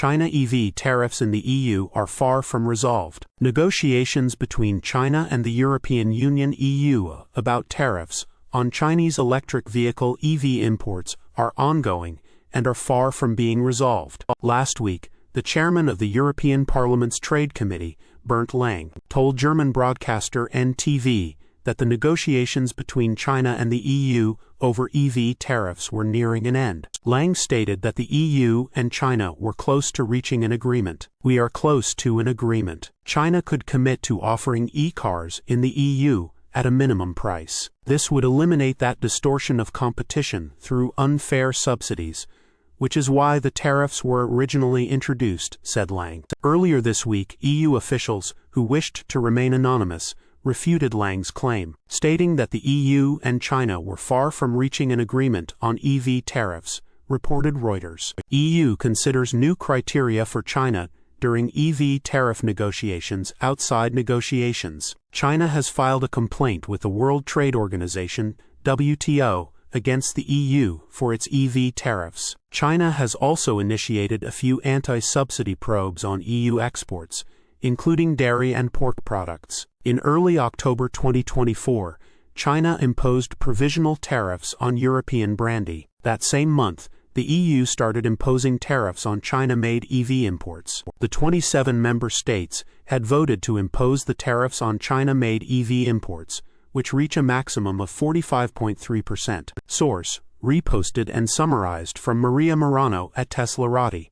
China EV tariffs in the EU are far from resolved. Negotiations between China and the European Union (EU) about tariffs on Chinese electric vehicle EV imports are ongoing and are far from being resolved. Last week, the chairman of the European Parliament's Trade Committee, Bernd Lange, told German broadcaster NTV that the negotiations between China and the EU over EV tariffs were nearing an end. Lange stated that the EU and China were close to reaching an agreement. "We are close to an agreement. China could commit to offering e-cars in the EU at a minimum price. This would eliminate that distortion of competition through unfair subsidies, which is why the tariffs were originally introduced," said Lange. Earlier this week, EU officials, who wished to remain anonymous, refuted Lange's claim, stating that the EU and China were far from reaching an agreement on EV tariffs, reported Reuters. EU considers new criteria for China during EV tariff negotiations outside negotiations. China has filed a complaint with the World Trade Organization, WTO, against the EU for its EV tariffs. China has also initiated a few anti-subsidy probes on EU exports, including dairy and pork products. In early October 2024, China imposed provisional tariffs on European brandy. That same month, the EU started imposing tariffs on China-made EV imports. The 27 member states had voted to impose the tariffs on China-made EV imports, which reach a maximum of 45.3%. Source: reposted and summarized from Maria Merano at teslarati.